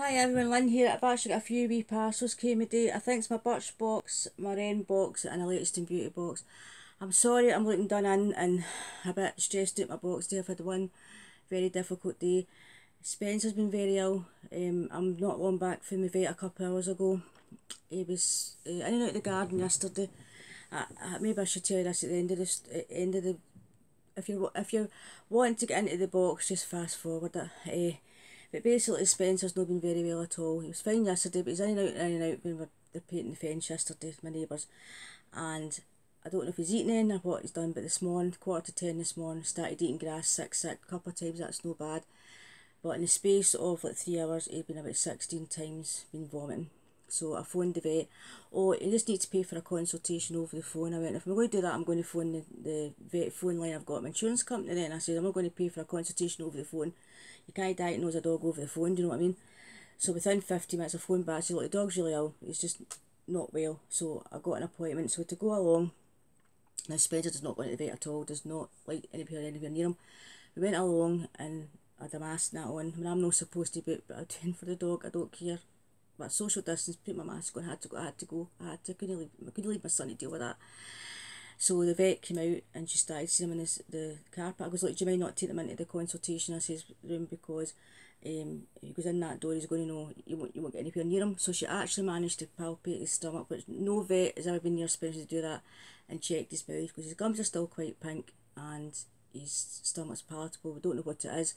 Hi everyone, Lynn here. I've actually got a few wee parcels came today. I think it's my Birchbox, my Wren box and a latest in beauty box. I'm sorry I'm looking done in and a bit stressed out my box there. I've had one very difficult day. Spencer's been very ill. I'm not long back from the vet a couple of hours ago. He was in and out of the garden yesterday. Maybe I should tell you this at the end of the if you're wanting to get into the box, just fast forward it. But basically Spencer's not been very well at all. He was fine yesterday, but he's in and out when they're painting the fence yesterday, my neighbours. And I don't know if he's eating in or what he's done, but this morning, 9:45 this morning, started eating grass sick, a couple of times. That's no bad. But in the space of like 3 hours, he'd been about 16 times, been vomiting. So I phoned the vet. Oh, he just needs to pay for a consultation over the phone. I went, if I'm going to do that, I'm going to phone the vet phone line I've got my insurance company then. I said, I'm not going to pay for a consultation over the phone. You can't diagnose a dog over the phone, do you know what I mean? So within 50 minutes I phoned back, I said, look, the dog's really ill. He's just not well. So I got an appointment. So to go along, now Spencer does not go to the vet at all, does not like anywhere near him. We went along and I had a mask and that on. I mean, I'm not supposed to be, but I'm doing for the dog, I don't care. But social distance, put my mask on, I had to go. I couldn't leave my son to deal with that. So the vet came out and she started seeing him in the carpet. I was like, do you mind not taking him into the consultation? I says, room, because he goes in that door, he's going to know you won't get anywhere near him. So she actually managed to palpate his stomach, which no vet has ever been near Spencer to do that, and checked his mouth, because his gums are still quite pink and his stomach's palatable. We don't know what it is,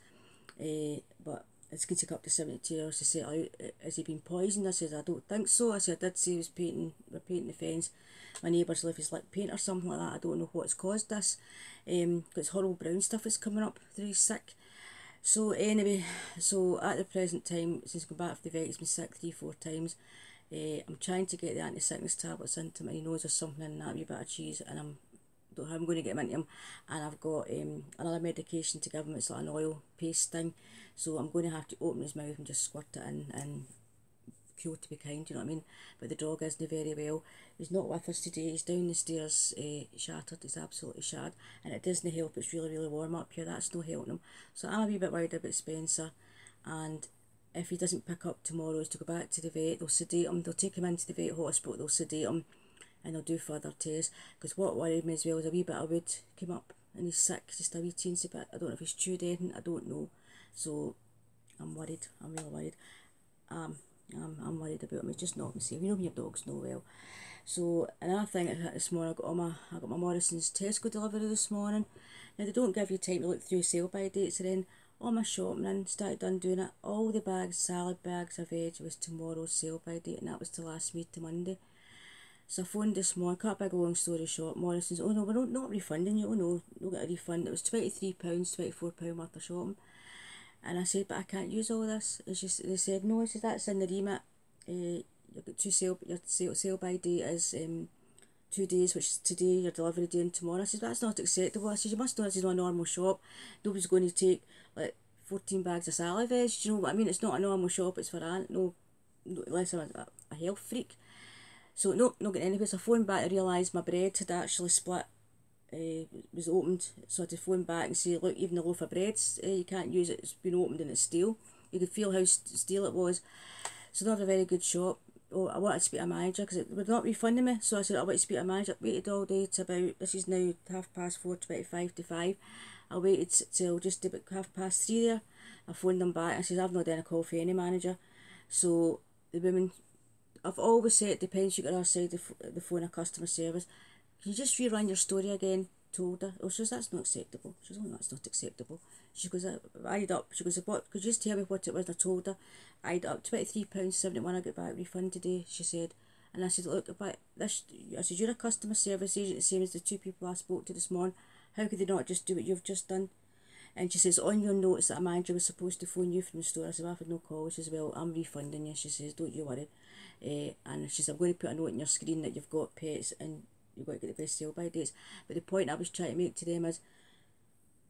but it's going to take up to 72 hours to settle out. Has he been poisoned? I said, I don't think so. I said, I did say he was painting the fence. My neighbour's left his lip paint or something like that. I don't know what's caused this. Because horrible brown stuff is coming up through his sick. So anyway, so at the present time, since going back from the vet, he's been sick 3-4 times. I'm trying to get the anti-sickness tablets into him, and he knows there's something in that wee bit of cheese, and I'm going to get him into him. And I've got another medication to give him. It's like an oil paste thing, so I'm going to have to open his mouth and just squirt it in and cool to be kind, you know what I mean? But the dog isn't very well. He's not with us today. He's down the stairs, shattered. He's absolutely shattered, and it doesn't help. It's really warm up here. That's no helping him. So I'm a wee bit worried about Spencer, and if he doesn't pick up tomorrow, is to go back to the vet. They'll sedate him. They'll take him into the vet hospital. They'll sedate him, and they'll do further tests. Because what worried me as well is a wee bit of wood came up, and he's sick, just a wee teensy bit. I don't know if he's chewed anything. I don't know. So I'm worried. I'm really worried. I'm worried about him. He's just not himself. You know when your dog's not well. So another thing that hit this morning, I got my Morrison's Tesco delivery this morning. Now they don't give you time to look through sale by dates, and then all my shopping in, started done doing it. All the bags, salad bags of veg, was tomorrow's sale by date, and that was to last me to Monday. So I phoned this morning, cut a big long story short. Morrison's, oh no, we're not refunding you. Oh no, you'll get a refund. It was £23, £24 worth of shopping. And I said, but I can't use all this. They said, no. I said, that's in the remit. You've got your sale by date is 2 days, which is today, your delivery day, and tomorrow. I said, that's not acceptable. I said, you must know this is not a normal shop. Nobody's going to take like 14 bags of salad veg. Do you know what I mean? It's not a normal shop. It's for no unless I'm a health freak. So no, not getting anywhere. So I phoned back to realise my bread had actually split. Was opened, so I had to phone back and say, look, even the loaf of bread's you can't use it, it's been opened and it's stale. You could feel how stale it was. So not a very good shop. Oh, I wanted to speak to a manager because it would not refunding me, so I said, I want to speak to a manager. I waited all day to about, this is now 4:30, 25 to 5. I waited till just about 3:30 there. I phoned them back. I said, I've not done a call for any manager. So the woman, I've always said it depends, you got our side the phone of customer service. Can you just rerun your story again? Told her. Oh, she goes, that's not acceptable. She goes, oh, that's not acceptable. She goes, I added up. She goes, what? Could you just tell me what it was? And I told her. I added up £23.71. I got back refund today, she said. And I said, look, but this, I said, you're a customer service agent, the same as the two people I spoke to this morning. How could they not just do what you've just done? And she says, on your notes that a manager was supposed to phone you from the store. I said, well, I've had no call. She says, well, I'm refunding you. She says, don't you worry. And she says, I'm going to put a note on your screen that you've got pets and you've got to get the best sale by dates. But the point I was trying to make to them is,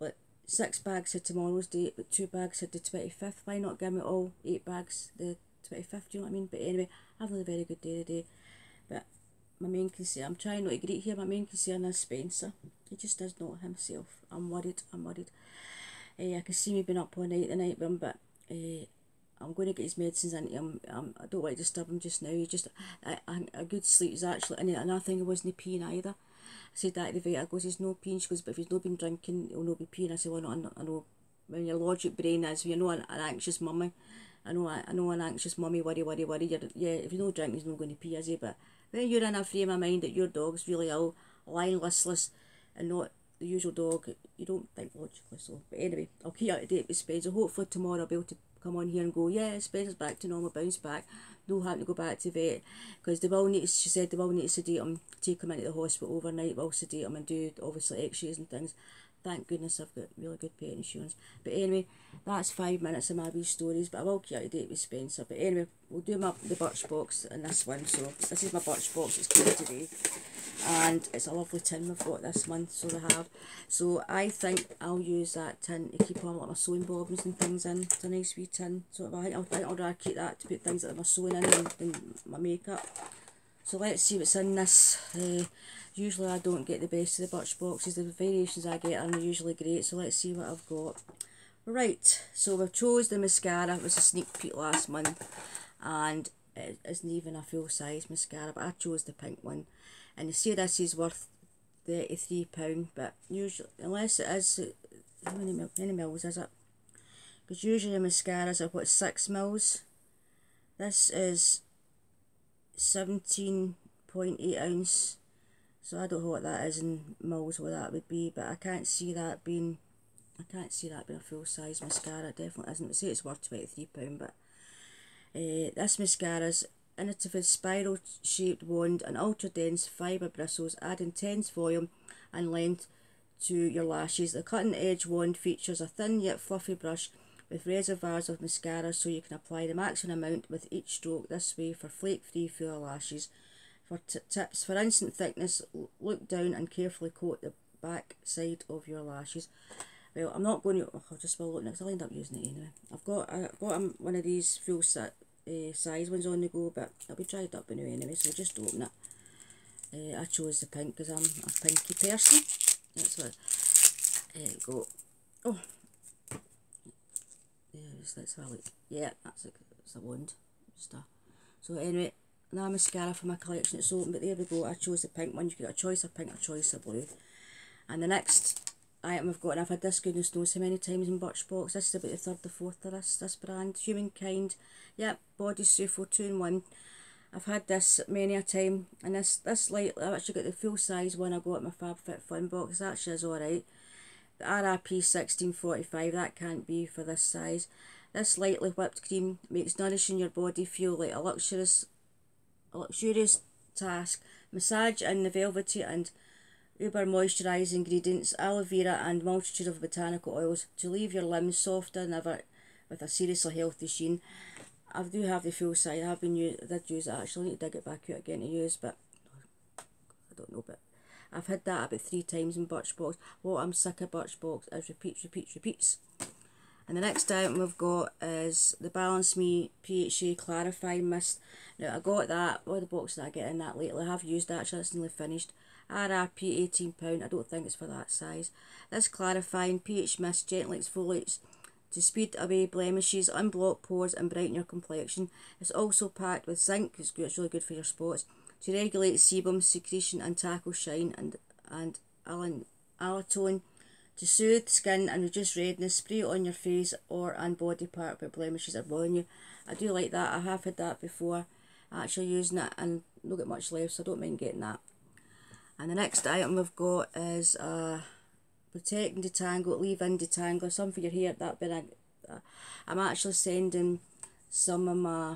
like, 6 bags had tomorrow's date, but 2 bags had the 25th. Why not give me all 8 bags the 25th, do you know what I mean? But anyway, I've had a very good day today. But my main concern, I'm trying not to greet here, my main concern is Spencer. He just is not himself. I'm worried. I can see me being up all night tonight with him, but I'm going to get his medicines into him. I don't want to disturb him just now. He just, a good sleep is actually, and another thing, he wasn't peeing either. I said that to the vet. I goes, he's no peeing. She goes, but if he's not been drinking, he'll not be peeing. I said, well, no, I know when your logic brain is, you know, an anxious mummy. I know an anxious mummy, worry. Yeah, if he's not drinking, he's not going to pee, is he? But when you're in a frame of mind that your dog's really ill, lying listless, and not the usual dog, you don't think logically. So, but anyway, I'll keep you up to date with Spencer. Hopefully tomorrow I'll be able to come on here and go, yeah, Spencer's back to normal, bounce back. No having to go back to the vet, because they will need to, she said they will need to sedate him, take him into the hospital overnight, will sedate him and do obviously x-rays and things. Thank goodness I've got really good pet insurance. But anyway, that's 5 minutes of my wee stories, but I will keep you up to date with Spencer. But anyway, we'll do the Birchbox in this one. So this is my Birchbox, it's came today. And it's a lovely tin we've got this month, so they have. So I think I'll use that tin to keep all like my sewing bobbins and things in. It's a nice wee tin. So I think I'll rather keep that to put things that I'm sewing in than my makeup. So let's see what's in this. Usually I don't get the best of the Birchboxes. The variations I get are usually great. So let's see what I've got. Right, so we've chose the mascara. It was a sneak peek last month. And it isn't even a full size mascara, but I chose the pink one. And you see this is worth £33, but usually, unless it is, how many mils is it? Because usually mascaras are what, 6 mils. This is 17.8 ounce. So I don't know what that is in mils, what that would be, but I can't see that being a full size mascara. It definitely isn't. I say it's worth £23, but this mascara's innovative spiral shaped wand and ultra dense fibre bristles add intense volume and length to your lashes. The cutting edge wand features a thin yet fluffy brush with reservoirs of mascara, so you can apply the maximum amount with each stroke this way for flake free full lashes. For tips for instant thickness, look down and carefully coat the back side of your lashes. Well, I'm not going to, I'll just will look next, I'll end up using it anyway. I've got one of these full size ones on the go, but I'll be dried up anyway, so just open it. I chose the pink because I'm a pinky person. That's what, there you go. Oh, let's have a look. Yeah, that's a wand. So anyway, now mascara for my collection, it's open, but there we go. I chose the pink one. You get a choice of pink or choice of blue. And the next item I've got, and I've had this goodness knows how many times in Birchbox. This is about the third or fourth of this brand. Humankind. Yep, Body Sufo 2-in-1. I've had this many a time, and this light, I've actually got the full size one I got at my FabFitFun box. It actually is alright. The RRP 1645, that can't be for this size. This lightly whipped cream makes nourishing your body feel like a luxurious task. Massage in the velvety and uber moisturising ingredients, aloe vera and multitude of botanical oils to leave your limbs softer than ever with a seriously healthy sheen. I do have the full size. I did use it actually. I need to dig it back out again to use, but I don't know. But I've had that about 3 times in Birchbox. What I'm sick of Birchbox is repeats. And the next item we've got is the Balance Me PHA Clarifying Mist. Now I got that, all the boxes that I get in that lately, I have used that, actually it's nearly finished. RRP £18, I don't think it's for that size. This clarifying pH mist gently exfoliates to speed away blemishes, unblock pores and brighten your complexion. It's also packed with zinc, it's really good for your spots, to regulate sebum secretion and tackle shine, and allantoin to soothe skin and reduce redness. Spray it on your face and body part where blemishes are bothering you. I do like that. I have had that before, actually using it, and not got much left, so I don't mind getting that. And the next item we've got is Protect and Detangle, Leave-In Detangler, some for your hair. That bit I'm actually sending some of my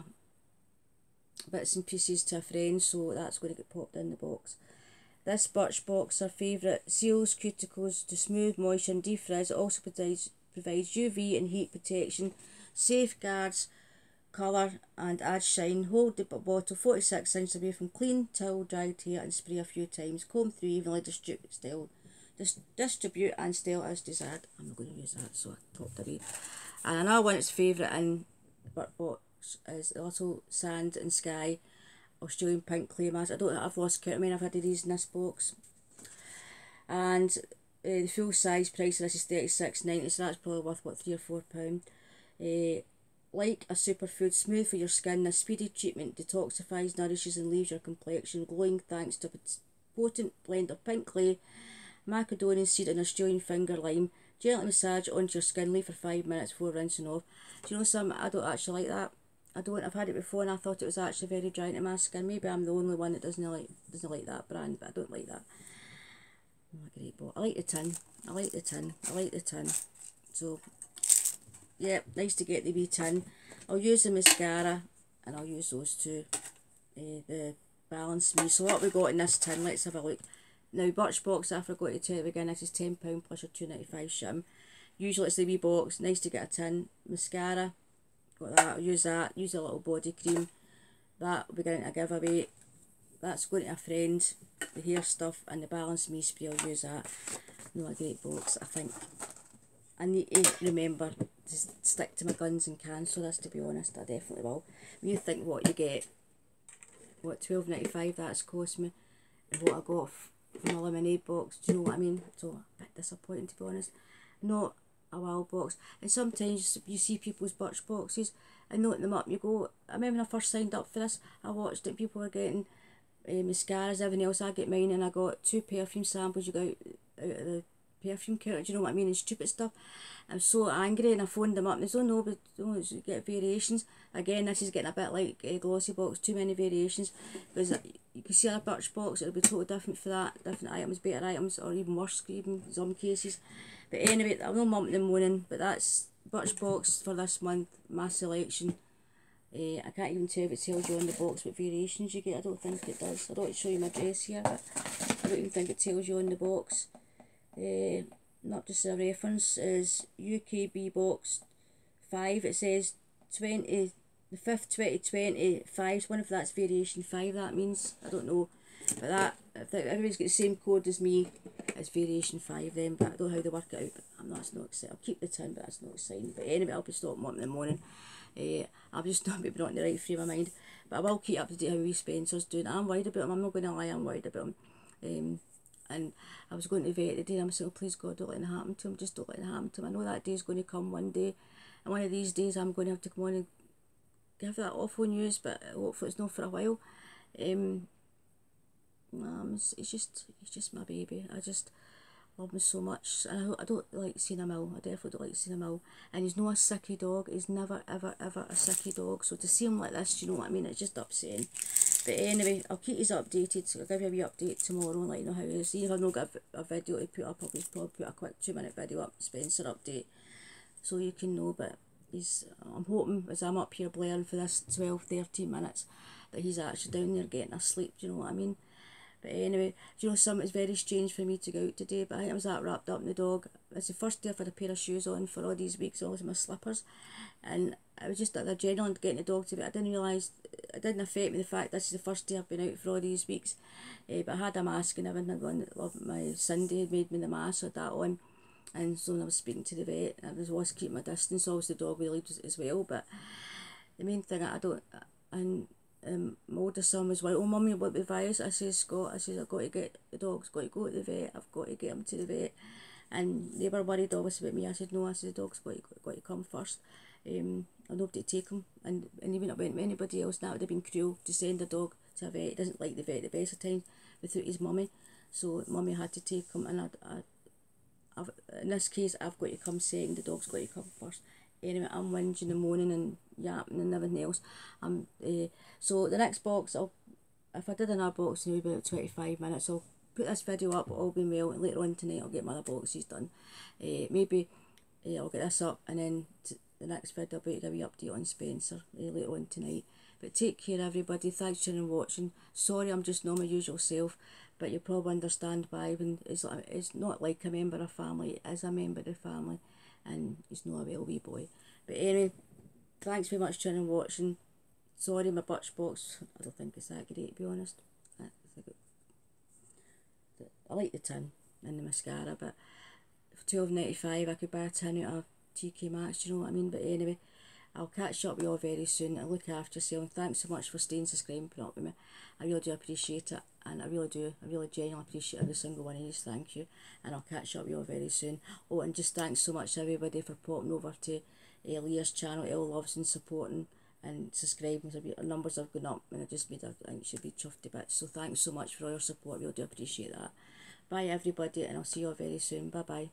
bits and pieces to a friend, so that's going to get popped in the box. This Birchbox, our favourite, seals cuticles to smooth, moisture and defrizz. It also provides UV and heat protection, safeguards colour and adds shine. Hold the bottle 46 inches away from clean, towel dried hair and spray a few times. Comb through evenly, distribute and style as desired. I'm not going to use that, so I popped away. And another one that's favourite in Birchbox is the Little Sand and Sky Australian Pink Clay Mask. I've lost count. I mean, I've had these in this box. And the full size price of this is £36.90, so that's probably worth what, £3 or £4. like a superfood, smooth for your skin. A speedy treatment detoxifies, nourishes and leaves your complexion glowing thanks to a potent blend of pink clay, macadamia seed and Australian finger lime. Gently massage onto your skin, leave for 5 minutes before rinsing off. Do you know something? I don't actually like that. I don't. I've had it before and I thought it was actually very dry to my skin. Maybe I'm the only one that doesn't like that brand, but I don't like that. Oh, a great bottle. I like the tin. I like the tin. I like the tin. So, yeah, nice to get the wee tin. I'll use the mascara and I'll use those two. The Balance Me. So what we got in this tin, let's have a look. Now, Birchbox, I forgot to tell you again, this is £10 plus your £2.95 shipping. Usually it's the wee box, nice to get a tin. Mascara, got that, I'll use that. Use a little body cream. That will be getting a giveaway. That's going to a friend. The hair stuff and the Balance Me spray, I'll use that. Not a great box, I think. I need to remember to stick to my guns and cancel this, to be honest. I definitely will. When you think what you get, what, £12.95 that's cost me, and what I got from a lemonade box, do you know what I mean? So, a bit disappointing, to be honest. Not a wild box. And sometimes you see people's Birch boxes and noting them up and you go, I remember when I first signed up for this, I watched it, people were getting mascaras, everything else. I get mine and I got 2 perfume samples you got out of the perfume counter, do you know what I mean, and stupid stuff. I'm so angry and I phoned them up and they said, oh no, but don't get variations. Again, this is getting a bit like Glossy Box, too many variations, because you can see a Birch box, it'll be totally different for that, different items, better items, or even worse, even in some cases. But anyway, I'm not mumping and moaning, but that's Birchbox for this month, my selection. I can't even tell if it tells you on the box what variations you get. I don't think it does. I don't show you my dress here, but I don't even think it tells you on the box. Not just a reference, is UKB box 5. It says 20, the 5th 2025. One if that's variation 5, that means. I don't know. But that, if everybody's got the same code as me, it's variation 5 then, but I don't know how they work it out. But that's not exciting. I'll keep the tin, but that's not exciting. But anyway, I'll be stopping up in the morning. I'll just not maybe not in the right frame of mind. But I will keep up to date how wee Spencer's doing. I'm worried about him. I'm not going to lie, I'm worried about him. And I was going to vet today and I'm saying, oh, please God, don't let it happen to him. Just don't let it happen to him. I know that day's going to come one day. And one of these days I'm going to have to come on and give that awful news, but hopefully it's not for a while. It's just my baby. I just love him so much. And I don't like seeing him ill. I definitely don't like seeing him ill. And he's not a sicky dog. He's never, ever, ever a sicky dog. So to see him like this, do you know what I mean? It's just upsetting. But anyway, I'll keep you updated. So I'll give you a wee update tomorrow and let you know how it is. See if I've not got a video to put up, I'll just probably put a quick 2-minute video up, Spencer update, so you can know. But I'm hoping as I'm up here blaring for this 12-13 minutes that he's actually down there getting a sleep, do you know what I mean? But anyway, do you know something? It's very strange for me to go out today, but I think I was that wrapped up in the dog. It's the first day I've had a pair of shoes on for all these weeks, always my slippers. And I was just at the adrenaline getting the dog to bed. I didn't realise, it didn't affect me the fact this is the first day I've been out for all these weeks. But I had a mask and everything on. My Cindy had made me the mask, I had that on. And so when I was speaking to the vet, I was always keeping my distance. Obviously the dog really as well, but the main thing I don't, and my older son was like, oh mummy, what the virus? I says, Scott, I says, I've got to get the dog's got to go to the vet, I've got to get him to the vet. And they were worried obviously about me. I said no, I said the dog's got to come first. I'll nobody take him, and even if it went with anybody else, that would have been cruel to send a dog to a vet. He doesn't like the vet the best of times without his mummy, so mummy had to take him, and I've in this case I've got to come second, the dog's got to come first. Anyway, I'm whinging and moaning and yapping and everything else. So the next box, if I did another box in about 25 minutes, I'll put this video up, all being well, and later on tonight I'll get my other boxes done. Maybe I'll get this up, and then the next video I'll give you an update on Spencer later on tonight. But take care everybody, thanks for watching. Sorry I'm just not my usual self, but you'll probably understand why. When it's not like a member of family, it is a member of the family, and he's not a well wee boy. But anyway, thanks very much for watching. Sorry my Birchbox, I don't think it's that great, to be honest. I like the tin and the mascara, but for £12.95 I could buy a tin out of TK Maxx, do you know what I mean? But anyway, I'll catch up with you all very soon, and look after yourself, and thanks so much for staying subscribed and putting up with me. I really do appreciate it, and I really genuinely appreciate every single one of you. Thank you, and I'll catch up with you all very soon. Oh, and just thanks so much everybody for popping over to Leah's channel. Elle loves and supporting and subscribing. Our numbers have gone up, and I just made, I think, should be chuffed a bit. So thanks so much for all your support. We really do appreciate that. Bye everybody, and I'll see you all very soon. Bye bye.